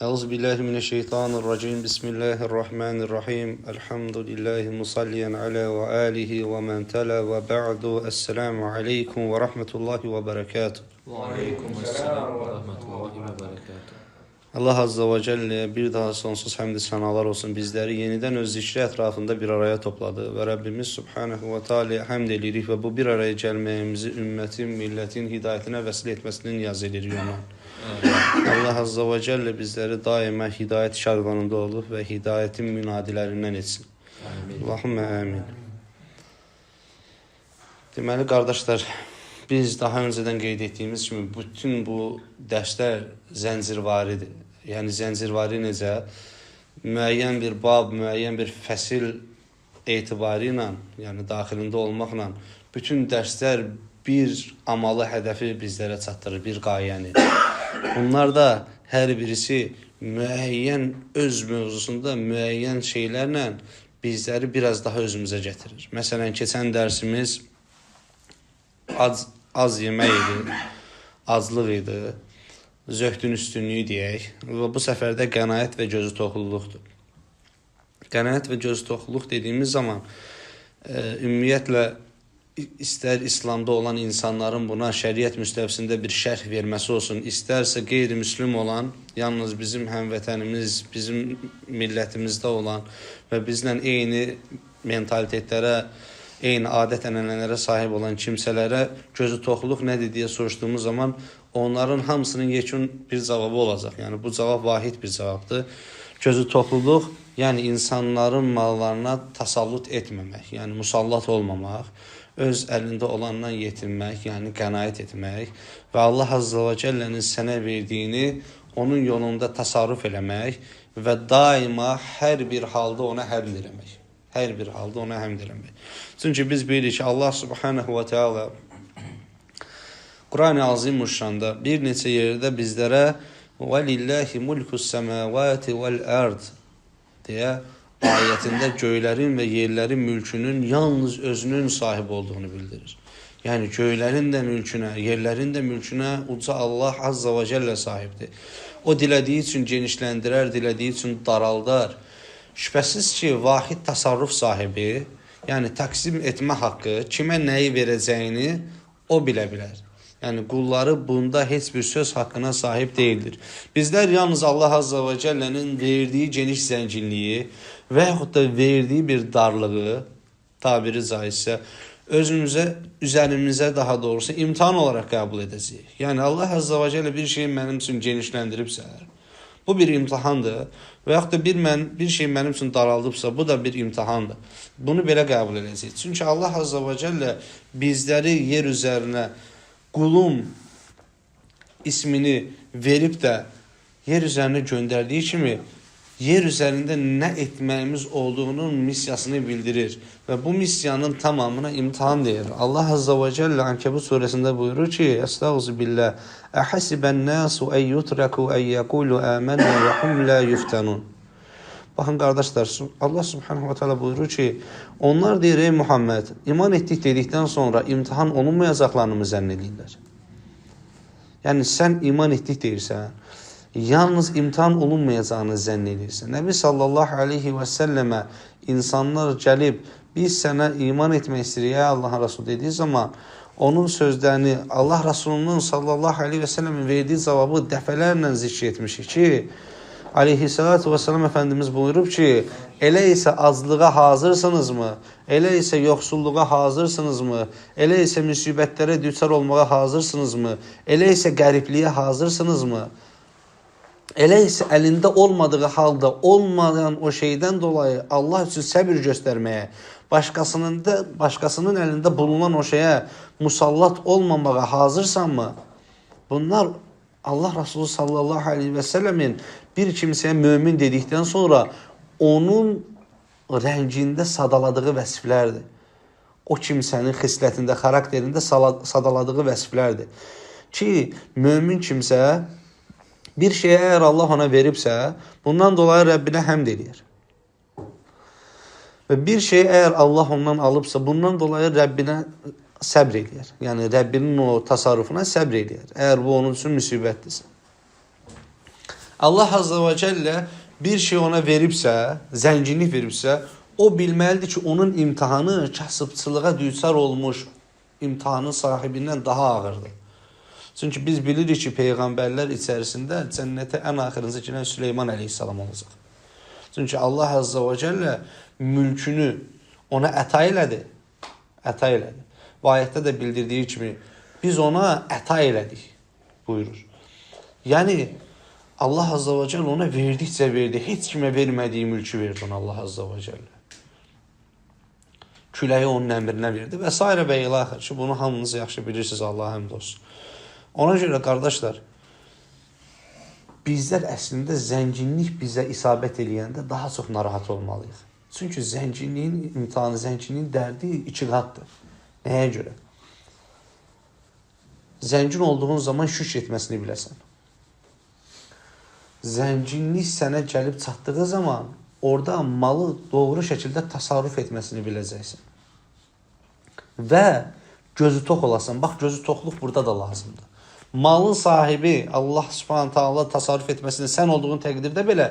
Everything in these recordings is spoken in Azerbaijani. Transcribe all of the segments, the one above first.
Euzubillahimineşşeytanirracim. Bismillahirrahmanirrahim. Elhamdülillahi musalliyen ala ve alihi ve men tela ve ba'du. Esselamu aleyküm ve rahmetullahi ve berekatuhu. Ve aleykümselam ve rahmetullahi ve berekatuhu. Allah Azze ve Celle bir daha sonsuz hamd-i sanalar olsun. Bizleri yeniden öz zikri etrafında bir araya topladı. Ve Rabbimiz Subhanahu ve Teala hamd edirik ve bu bir araya gelməyimizi ümmetin, milletin hidayetine vesile etmesini niyaz edirik ona. Allah Azze ve Celle bizleri daima hidayet şarvanında olup ve hidayetin münadilerinden etsin. Allahümme amin. Deməli, qardaşlar, biz daha önceden qeyd etdiyimiz kimi bütün bu dərslər zəncirvaridir. Yəni zəncirvari necə? Müəyyən bir bab, müəyyən bir fəsil etibarı ilə, yəni daxilində olmaqla bütün dərslər bir amalı, hədəfi bizlərə çatdırır, bir qayəni. Bunlar da hər birisi müəyyən öz mövzusunda müəyyən şeylərlə bizləri biraz daha özümüzə gətirir. Məsələn, keçən dərsimiz az yemək idi, azlıq idi, zöhdün üstünlüyü deyək və bu səfərdə qənaət və gözü toxluluqdur. Qənaət və gözü toxluluq dediyimiz zaman ümumiyyətlə istər İslamda olan insanların buna şəriət müstəvisində bir şərh verməsi olsun, istərsə qeyri-müslim olan, yalnız bizim həmvətənimiz, bizim millətimizdə olan və bizlə eyni mentalitetlərə, eyni adət-ənənələrə sahib olan kimsələrə gözü toxluq nədir deyə soruşduğumuz zaman onların hamısının yekun bir cavabı olacaq. Yəni bu cavab vahid bir cavabdır. Gözü toxluq, yəni insanların mallarına təsallut etməmək, yəni musallat olmamaq, öz əlində olandan yetinmək, yəni qənaət etmək və Allah Azze və Cəllənin sənə verdiyini onun yolunda təsarruf eləmək və daima hər bir halda ona həmd eləmək. Hər bir halda ona həmd eləmək. Çünki biz bilirik ki, Allah Subhanahu və Teala Quran-ı Azimuşşanda bir neçə yerdə bizlərə وَلِلَّهِ مُلْكُ السَّمَاوَاتِ وَالْأَرْضِ deyə ayətində göylərin və yerlərin mülkünün yalnız özünün sahib olduğunu bildirir. Yəni göylərin də mülkünə, yerlərin də mülkünə uca Allah Azza və Cəllə sahibdir. O dilədiyi üçün genişləndirər, dilədiyi üçün daraldar. Şübhəsiz ki, vahid təsarruf sahibi, yəni təqsim etmə haqqı, kimə nəyi verəcəyini o bilə bilər. Yəni qulları bunda heç bir söz haqqına sahib deyildir. Bizlər yalnız Allah Azza və Cəllənin verdiyi geniş zənginliyi və yaxud da verdiyi bir darlığı, tabiri caizsə, üzərimizə daha doğrusu imtihan olaraq qəbul edəcəyik. Yəni Allah Azza və Cəllə bir şeyi mənim üçün genişləndiribsə, bu bir imtihandır və yaxud da bir şey mənim üçün daraldıbsa, bu da bir imtihandır. Bunu belə qəbul edəcəyik. Çünki Allah Azza və Cəllə bizləri yer üzərinə qulum ismini verib də yer üzərinə göndərdiyi kimi yer üzərində nə etməyimiz olduğunun misyasını bildirir və bu misyanın tamamına imtihan deyir. Allah Azza və Cəllə Ankəbut surəsində buyurur ki, Estağfirullah, Əhəsibən-nəsu ən yutraku ən yəqulu əmənə və hum la yuftənun. Baxın qardaşlar, Allah Subhanahu wa Taala buyurur ki, onlar deyir, ey Muhammed, iman etdik dedikdən sonra imtihan olunmayacaqlarını mı zənn edirlər? Yəni sən iman etdik deyirsən, yalnız imtihan olunmayacağını zənn edirsən. Nəbi sallallahu aleyhi və səlləmə insanlar gəlib, biz sənə iman etmək istəyirik, ey Allahın Rasulü dediyi zaman, onun sözlərini Allah Rasulunun sallallahu aleyhi və səlləmin verdiyi cavabı dəfələrlə zikr etmişik ki, Aleyhissalatu vesselam Efendimiz buyurub ki, elə isə azlığa hazırsınızmı? Elə isə yoxsulluğa hazırsınızmı? Elə isə müsibətlərə düçar olmağa hazırsınızmı? Elə isə qəribliyə hazırsınızmı? Elə isə əlində olmadığı halda olmayan o şeydən dolayı Allah üçün səbir göstərməyə, başqasının əlində bulunan o şeyə musallat olmamağa hazırsanmı? Bunlar Allah Resulü sallallahu aleyhi və səlləmin bir kimsəyə mömin dedikdən sonra onun rəngində sadaladığı vəsiflərdir. O kimsənin xislətində, xarakterində sadaladığı vəsiflərdir. Ki, mömin kimsə bir şeyə əgər Allah ona veribsə, bundan dolayı Rəbbinə həmd edir. Və bir şeyə əgər Allah ondan alıbsa, bundan dolayı Rəbbinə səbr edir. Yəni Rəbbinin o təsarrufuna səbr edir. Əgər bu onun üçün müsibətdirsə. Allah Azze ve Celle bir şey ona veribsə, zənginlik veribsə, o bilməlidir ki, onun imtihanı kasıbçılığa düçar olmuş imtihanın sahibindən daha ağırdır. Çünki biz bilirik ki, peyğəmbərlər içərisində cənnətə ən axırıncı girən Süleyman əleyhissalam olacaq. Çünki Allah Azze ve Celle mülkünü ona əta elədi. Əta elədi. Bu ayətdə də bildirdiyi kimi biz ona əta elədik buyurur. Yəni Allah Azze ve Celle ona verdikcə verdi. Heç kimə vermədiyi mülkü verdi ona Allah Azze ve Celle. Küləyi onun əmrinə verdi və s. və ilaxır ki, bunu hamınız yaxşı bilirsiniz, Allah həmd olsun. Ona görə qardaşlar, bizlər əslində zənginlik bizə isabət eləyəndə daha çox narahat olmalıyıq. Çünki zənginliyin imtihanı, zənginliyin dərdi iki qatdır. Nəyə görə? Zəngin olduğun zaman şükr etməsini biləsən. Zənginlik sənə gəlib çatdığı zaman orada malı doğru şəkildə təsarruf etməsini biləcəksən. Və gözü tox olasan. Bax, gözü toxluq burada da lazımdır. Malın sahibi Allah Subhanahu taala təsarruf etməsini sən olduğun təqdirdə belə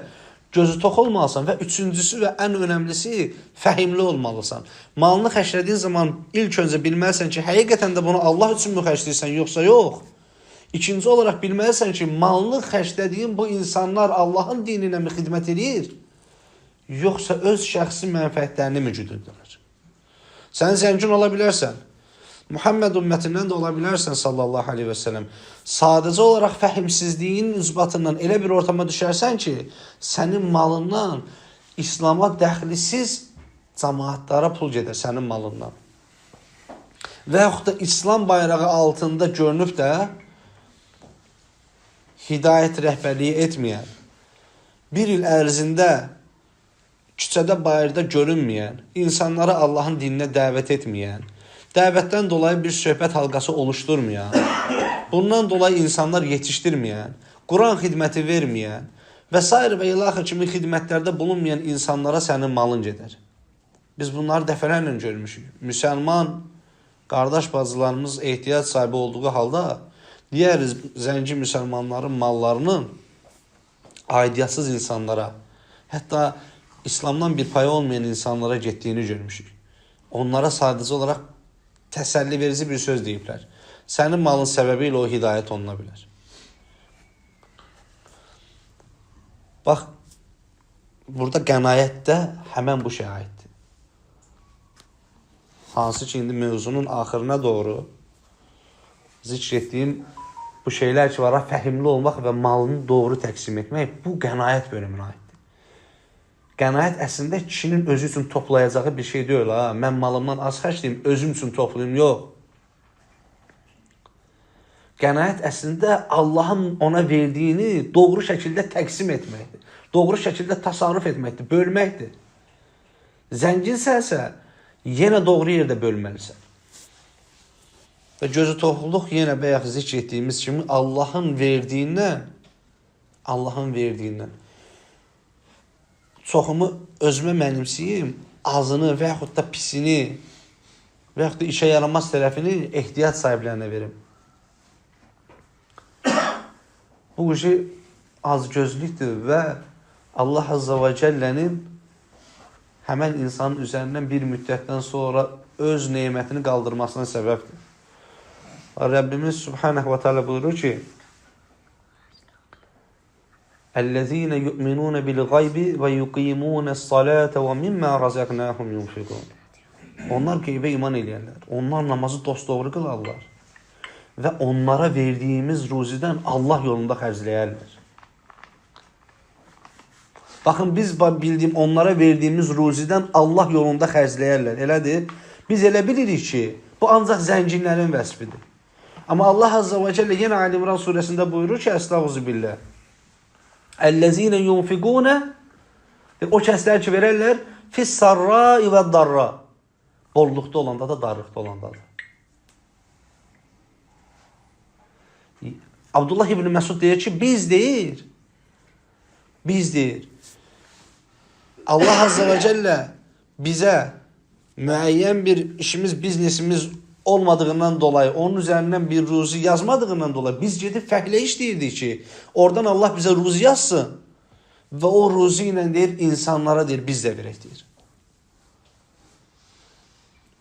gözü tox olmalısan və üçüncüsü və ən önəmlisi fəhimli olmalısan. Malını xərclədiyin zaman ilk öncə bilməlisən ki, həqiqətən də bunu Allah üçün mü xərcləyirsən, yoxsa yox? İkinci olaraq bilməlisən ki, malını xərclədiyin bu insanlar Allahın dininə mi xidmət edir, yoxsa öz şəxsi mənfəətlərini mi güdürlər? Sən zəngin ola bilərsən, Muhammed ümmətindən də ola bilərsən sallallahu aleyhi və səlləm. Sadəcə olaraq fəhimsizliyin üzbatından elə bir ortama düşərsən ki, sənin malından İslam'a dəxlisiz cəmaatlara pul gedər sənin malından. Və yaxud da İslam bayrağı altında görünüb də hidayət rəhbərliyi etməyən, bir il ərzində küçədə bayırda görünməyən, insanları Allahın dininə dəvət etməyən, dəvətdən dolayı bir söhbət halqası oluşturmayan, bundan dolayı insanlar yetişdirməyən, Quran xidməti verməyən və s. və ilaxır kimi xidmətlərdə bulunmayan insanlara sənin malın gedər. Biz bunları dəfələrlə görmüşük. Müsəlman qardaş bacılarımız ehtiyac sahibi olduğu halda digər zəngin müsəlmanların mallarının aidiyyətsiz insanlara, hətta İslamdan bir payı olmayan insanlara getdiyini görmüşük. Onlara sadəcə olaraq təsəlli verici bir söz deyiblər. Sənin malın səbəbi ilə o hidayət oluna bilər. Bax, burada qənaətdə həmən bu şey aiddir. Hansı ki, indi mövzunun axırına doğru zikr etdiyim bu şeylər ki, var, fəhimli olmaq və malını doğru təqsim etmək, bu qənaət bölümünə aiddir. Qənaət əslində kişinin özü üçün toplayacağı bir şey deyil. Mən malımdan az xərcləyim, özüm üçün toplayım, yox. Qənaət əslində Allahın ona verdiyini doğru şəkildə təqsim etməkdir. Doğru şəkildə təsarruf etməkdir, bölməkdir. Zənginsənsə, yenə doğru yerdə bölməlisən. Və gözü toxluq yenə bayaq zikr etdiyimiz kimi Allahın verdiyindən çoxumu özümə mənimsiyim, azını və yaxud da pisini və yaxud da işə yaramaz tərəfini ehtiyac sahiblərinə verim. Bu işi azgözlükdür və Allah Azze ve Celle'nin həmən insanın üzərindən bir müddətdən sonra öz neymətini qaldırmasına səbəbdir. Rəbbimiz Subhanahu wa Ta'ala buyurur ki, اَلَّذ۪ينَ يُؤْمِنُونَ بِالْغَيْبِ وَيُقِيمُونَ الصَّلَاةَ وَمِمَّا رَزَقْنَاهُمْ يُنْفِقُونَ. Onlar qeybə iman eləyərlər. Onlar namazı dosdoğru qılarlar. Və onlara verdiyimiz ruzidən Allah yolunda xərcləyərlər. Baxın, biz bildiyim onlara verdiyimiz ruzidən Allah yolunda xərcləyərlər. Elədir? Biz elə bilirik ki, bu ancaq zənginlərin vəsfidir. Amma Allah Azze ve Celle yenə Ali İmran surəsində buyurur ki, Estağfirullah. Əllezine yunfiqune, o kəslər ki verərlər fissarrai və darra, bolluqda olanda da, darlıqda olanda da. Abdullah ibn Məsud deyir ki, biz deyir. Allah Azze ve Celle bizə müəyyən bir işimiz, biznesimiz olmadığından dolayı, onun üzerinden bir ruzi yazmadığından dolayı biz gedib fəhlə işləyirdik ki, oradan Allah bizə ruzi yazsın və o ruzi ilə deyir, insanlara deyir, biz də verək deyir.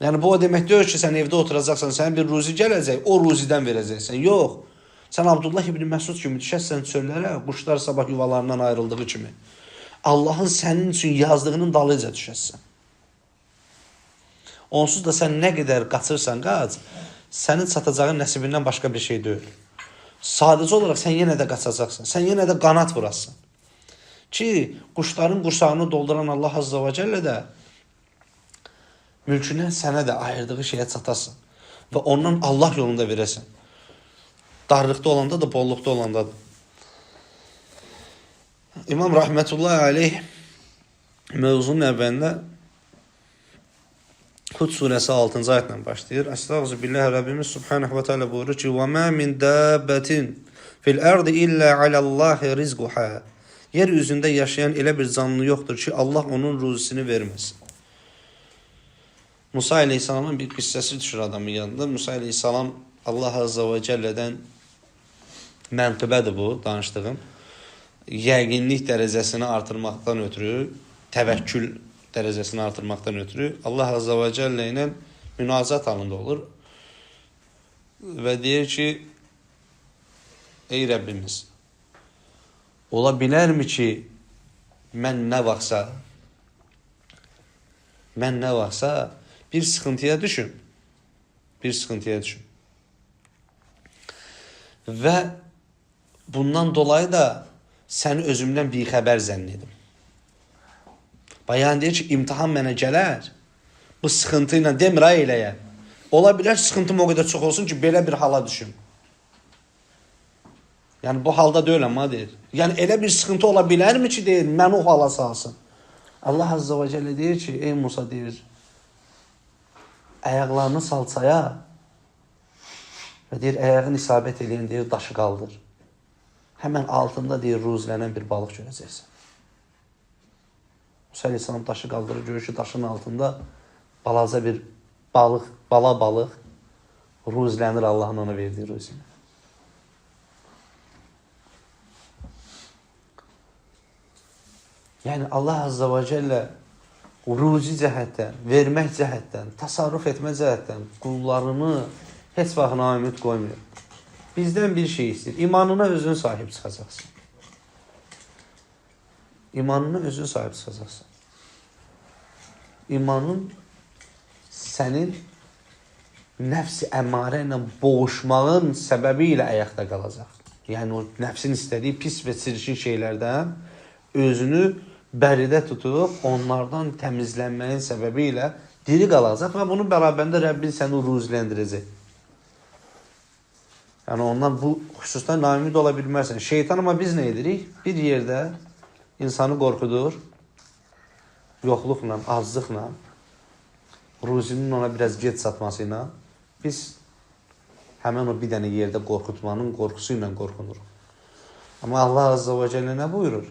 Yəni bu o demək deyir ki, sən evdə oturacaqsan, sənin bir ruzi gələcək, o ruzidən verəcəksən. Yox. Sən Abdullah ibn Məsud kimi düşəsən çöllərə, quşlar sabah yuvalarından ayrıldığı kimi. Allahın sənin üçün yazdığının dalıca düşəsən. Onsuz da sən nə qədər qaçırsan qaç, sənin çatacağın nəsibindən başqa bir şey deyil. Sadəcə olaraq sən yenə də qaçacaqsan, sən yenə də qanat vurasın. Ki, quşların qursağını dolduran Allah Azza və Cəllə də mülkündən sənə də ayırdığı şeyə çatasın və ondan Allah yolunda verəsən. Darlıqda olanda da, bolluqda olanda da. İmam Rahmetullahi Aleyh mövzunun əvvəlində Hud surəsi 6-cı ayətlə başlayır. Estağfirullah, Rəbbimiz Subhanahu və Teala buyurur ki: "Və mə min dabbatin fil ardı illə alallahi rizquha." Yer üzündə yaşayan elə bir canlı yoxdur ki, Allah onun ruzisini verməsin. Musa əleyhissalamın bir qissəsi düşür adamın yanında. Musa əleyhissalam Allah Azza və Cəllədən mənqibədir bu, danışdığım. Yəqinlik dərəcəsini artırmaqdan ötürü, təvəkkül dərəcəsini artırmaqdan ötürü Allah Azza və Cəllə ilə münazat halında olur. Və deyir ki, ey Rəbbimiz, ola bilərmi ki, mən nə vaxtsa bir sıxıntıya düşüm. Və bundan dolayı da səni özümdən bir xəbər zənn edim. Bayan deyir ki, imtihan mənə gələr, bu sıxıntı ilə demir eləyə. Ola bilər sıxıntım o qədər çox olsun ki, belə bir hala düşüm. Yəni bu halda deyil amma deyir. Yəni elə bir sıxıntı ola bilərmi ki, deyir, məni o hala salsın. Allah Azza və Cəllə deyir ki, ey Musa deyir, ayaqlarını salçaya və deyir, ayağını isabət edin, deyir, daşı qaldır. Həmən altında deyir, ruzlənən bir balıq görəcəksən. Musa əleyhissalam daşı qaldırır, görür ki, daşın altında balaca bir balıq ruzlənir Allahın ona verdiyi ruzinə. Yəni Allah Azza və Cəllə ruzi cəhətdən, vermək cəhətdən, təsarruf etmə cəhətdən qullarını heç vaxt naümid qoymuyor. Bizdən bir şey istəyir. İmanına özün sahib çıxacaqsın. İmanına özün sahib çıxacaqsın. İmanın sənin nəfs-i əmarə ilə boğuşmağın səbəbi ilə ayaqda qalacaq. Yəni o nəfsin istədiyi pis və çirkin şeylərdən özünü bəridə tutub, onlardan təmizlənməyin səbəbi ilə diri qalacaq və bunun bərabərində Rəbbin səni ruzləndirəcək. Yəni ondan bu xüsusda naümid ola bilmərsən. Şeytan amma biz nə edirik? Bir yerdə insanı qorxudur, yoxluqla, azlıqla, ruzinin ona biraz gec çatması ilə biz həmən o bir dənə yerdə qorxutmanın qorxusu ilə qorxunuruq. Amma Allah Azza və Cəllə nə buyurur?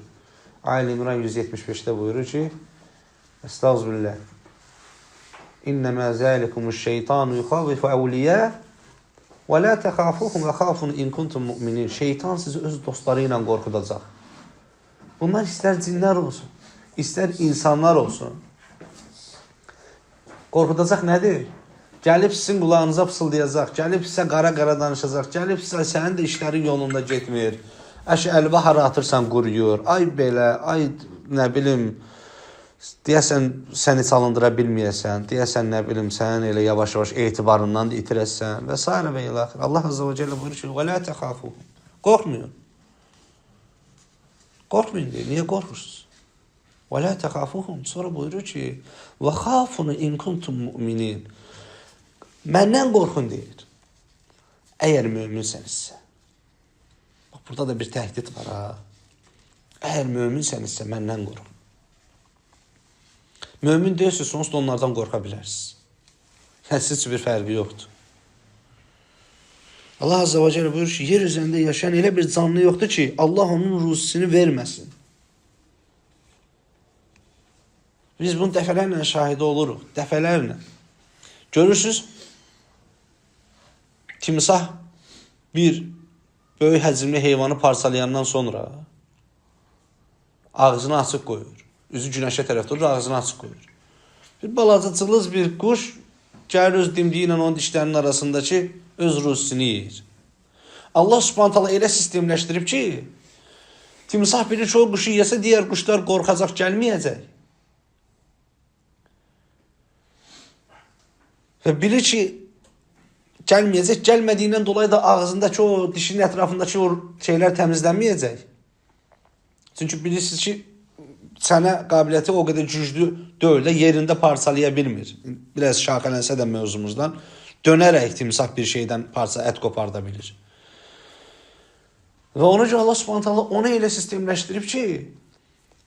Ali İmran 175-də buyurur ki, Estağfirullah, İnnəmə zəlikumuş şeytanu yuxavifu əvliyə və la təxafuhum və xafun in kuntum mu'minin. Şeytan sizi öz dostları ilə qorxudacaq. Bunlar istər cinlər olsun, istər insanlar olsun. Qorxudacaq nədir? Gəlib sizin qulağınıza fısıldayacaq, gəlib sizə qara-qara danışacaq, gəlib sizə sənin də işlərin yolunda getmir. Əşəlvə hara atırsan quruyur, ay belə, ay nə bilim, deyəsən səni çalındıra bilməyəsən, deyəsən nə bilim, sənin elə yavaş-yavaş etibarından da itirəsən və s. və ilə axır. Allah Azza və Cəllə buyurur ki, və lə təxafuhum. Qorxmayın. Qorxmayın deyir, niyə qorxursunuz? Və lə təxafuhum. Sonra buyurur ki, və xafunu in kuntum mu'minin. Məndən qorxun deyir. Əgər möminsənizsə. Burada da bir təhdid var ha. Əgər möminsənizsə məndən qorxun. Mömin deyilsiniz, onsuz da onlardan qorxa bilərsiniz. Yəni siz üçün bir fərqi yoxdur. Allah Azza və Cəllə buyurur ki, yer üzərində yaşayan elə bir canlı yoxdur ki, Allah onun ruzisini verməsin. Biz bunun dəfələrlə şahidi oluruq, dəfələrlə. Görürsünüz, timsah bir böyük həcmli heyvanı parçalayandan sonra ağzını açıq qoyur. Üzü günəşə tərəf durur, ağzını açıq qoyur. Bir balaca cılız bir quş gəlir öz dimdiyi ilə onun dişlərinin arasındakı öz ruzisini yeyir. Allah Subhanahu taala elə sistemləşdirib ki, timsah bilir ki, o quşu yesə digər quşlar qorxacaq, gəlməyəcək. Və bilir ki, gəlməyəcək, gəlmədiyindən dolayı da ağzındakı o dişinin ətrafındakı o şeylər təmizlənməyəcək. Çünki bilirsiniz ki, sənə qabiliyyəti o qədər güclü deyil də yerində parçalaya bilmir. Biraz şaxələnsə də mövzumuzdan dönərək timsah bir şeydən ət qoparda bilir. Və ona görə Allah Subhanahu taala onu elə sistemləşdirib ki,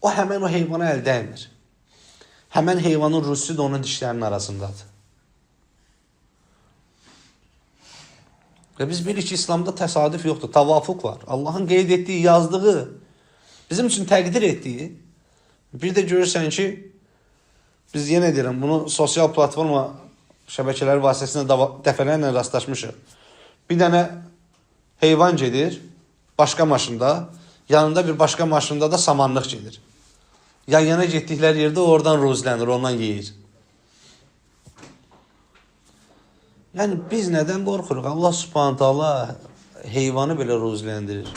o həmən o heyvana əl dəymir. Həmən heyvanın ruzisi də onun dişlərinin arasındadır. Və biz bilirik ki, İslamda təsadüf yoxdur, tavafuq var. Allahın qeyd etdiyi, yazdığı, bizim üçün təqdir etdiyi. Bir də görürsən ki, biz yenə deyirəm, bunu sosial platforma şəbəkələri vasitəsilə dəfələrlə rastlaşmışıq. Bir dənə heyvan gedir, başqa maşında, yanında bir başqa maşında da samanlıq gedir. Yan-yana getdikləri yerdə oradan ruzlənir, ondan yeyir. Yəni biz nədən qorxuruq? Allah Subhanahu taala heyvanı belə ruzləndirir.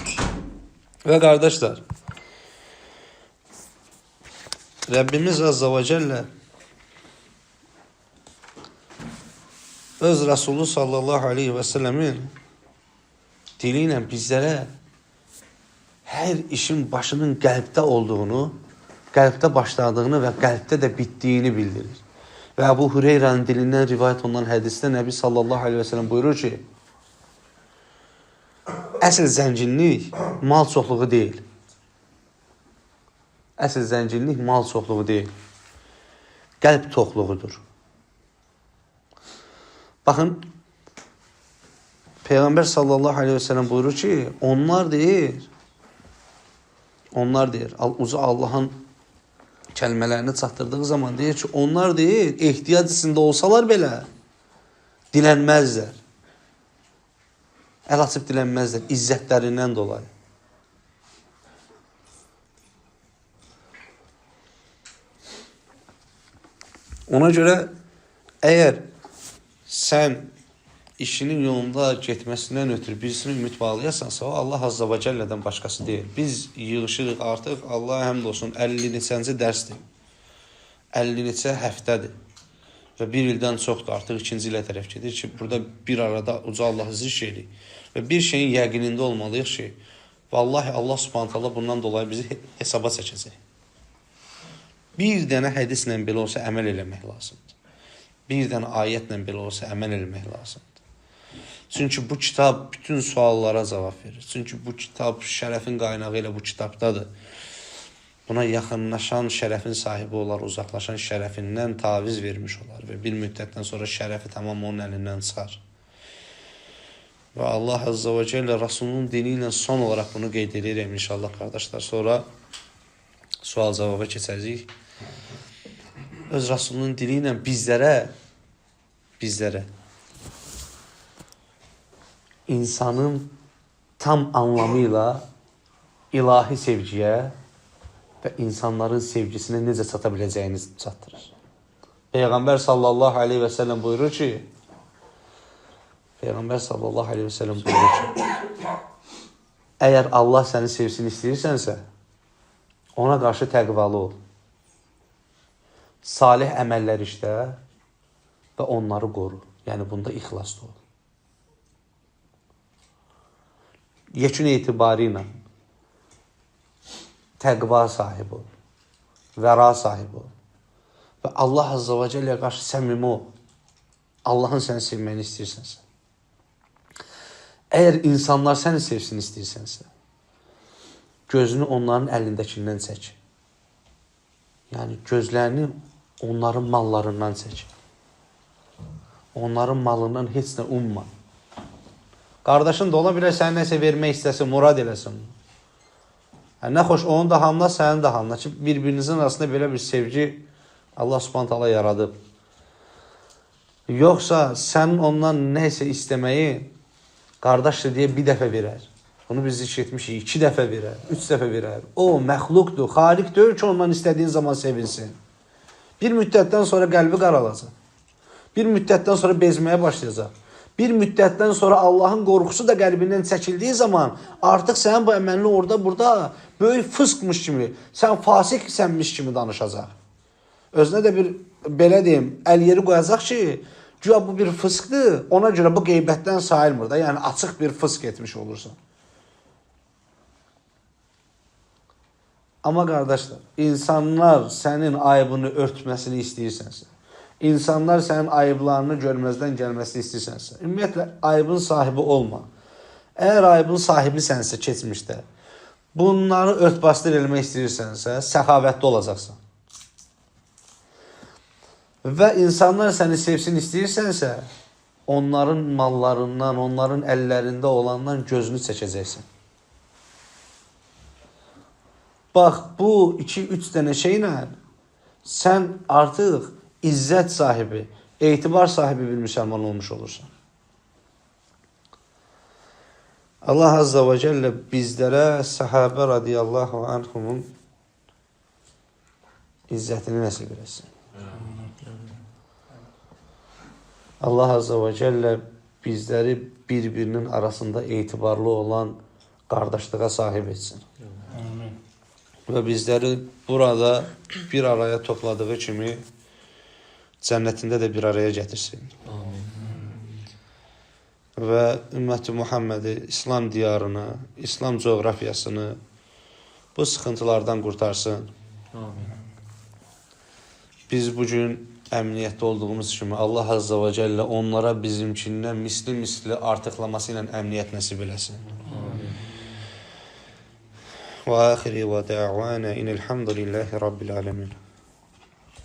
Və qardaşlar, Rəbbimiz Azza və Cəllə öz Rasulü sallallahu aleyhi və səlləmin dili ilə bizlərə hər işin başının qəlbdə olduğunu, qəlbdə başladığını və qəlbdə də bitdiyini bildirir. Və Əbu Hüreyrənin dilindən rivayət olunan hədisdə Nəbi sallallahu aleyhi və səlləm buyurur ki, əsl zənginlik mal çoxluğu deyil. Əsl zənginlik mal çoxluğu deyil. Qəlb toxluğudur. Baxın, Peyğəmbər sallallahu aleyhi və səlləm buyurur ki, onlar deyir, uca Allahın kəlmələrini çatdırdığı zaman deyir ki, onlar deyir, ehtiyac içində olsalar belə dilənməzlər. Əl açıb dilənməzlər, izzətlərindən dolayı. Ona görə əgər sən işinin yolunda getməsindən ötürü birisini ümid bağlayasansa, o Allah Azza və Cəllədən başqası deyil. Biz yığışırıq artıq, Allah həmd olsun, 50 neçənci dərsdir. 50 neçə həftədir. Və bir ildən çoxdur, artıq ikinci ilə tərəf gedir ki, burada bir arada uca Allahı zikr edirik. Və bir şeyin yəqinində olmalıyıq ki, vallahi Allah Subhanahu taala bundan dolayı bizi hesaba çəkəcək. Bir dənə hədislə belə olsa əməl eləmək lazımdır. Bir dənə ayətlə belə olsa əməl eləmək lazımdır. Çünki bu kitab bütün suallara cavab verir. Çünki bu kitab şərəfin qaynağı elə bu kitabdadır. Buna yaxınlaşan şərəfin sahibi olar, uzaqlaşan şərəfindən taviz vermiş olar və bir müddətdən sonra şərəfi tamam onun əlindən çıxar. Və Allah Azza və Cəllə Rasulunun dini ilə son olaraq bunu qeyd edirəm inşallah qardaşlar. Sonra sual cavaba keçəcəyik. Öz Rasulunun dili ilə bizlərə insanın tam anlamıyla ilahi sevgiyə və insanların sevgisinə necə çata biləcəyini çatdırır. Peyğəmbər sallallahu aleyhi və səlləm buyurur ki, əgər Allah səni sevsin istəyirsənsə, ona qarşı təqvalı ol. Salih əməllər işlə və onları qoru. Yəni, bunda ixlaslı ol. Yekun etibarı ilə təqva sahibi ol, vəra sahibi ol və Allah Azza və Cəlləyə qarşı səmimi ol. Allahın səni sevməyini istəyirsənsə. Əgər insanlar səni sevsin istəyirsənsə, gözünü onların əlindəkindən çək. Yəni, gözlərini onların mallarından çək. Onların malından heç nə umma. Qardaşın da ola bilər səni nəsə vermək istəsin, murad eləsin. Nə xoş onun da halına, sənin də halına ki, bir-birinizin arasında belə bir sevgi Allah Subhanahu taala yaradıb. Yoxsa sənin ondan nəsə istəməyi Qardaşdır deyə bir dəfə verər. Bunu biz eşitmişik, 2 dəfə verər, 3 dəfə verər. O, məxluqdur, xaliq deyil ki, ondan istədiyin zaman sevinsin. Bir müddətdən sonra qəlbi qaralacaq. Bir müddətdən sonra bezməyə başlayacaq. Bir müddətdən sonra Allahın qorxusu da qəlbindən çəkildiyi zaman artıq sənin bu əməlini orada, burada böyük fıskmış kimi, sən fasiqsənmiş kimi danışacaq. Özünə də bir, belə deyim, əl yeri qoyacaq ki, güya bu bir fıskdır, ona görə bu qeybətdən sayılmır da, yəni açıq bir fısk etmiş olursan. Amma qardaşlar, insanlar sənin ayıbını örtməsini istəyirsənsə, insanlar sənin ayıblarını görməzdən gəlməsini istəyirsənsə, ümumiyyətlə, ayıbın sahibi olma. Əgər ayıbın sahibi sənsə keçmişdə, bunları örtbasdır eləmək istəyirsənsə, səxavətli olacaqsan. Və insanlar səni sevsin istəyirsənsə, onların mallarından, onların əllərində olandan gözünü çəkəcəksən. Bax, bu 2-3 dənə şeylə sən artıq izzət sahibi, etibar sahibi bir müsəlman olmuş olursan. Allah Azza və Cəllə bizlərə səhabə radiyallahu anhumun izzətini nəsib eləsin. Allah Azza və Cəllə bizləri bir-birinin arasında etibarlı olan qardaşlığa sahib etsin. Və bizləri burada bir araya topladığı kimi cənnətində də bir araya gətirsin. Və ümməti Muhammədi, İslam diyarını, İslam coğrafiyasını bu sıxıntılardan qurtarsın. Biz bugün əmniyyətdə olduğumuz kimi Allah Azza və Cəllə onlara bizimkindən misli artıqlaması ilə əmniyyət nəsib eləsin. وآخر ودعوانا إن الحمد لله رب العالمين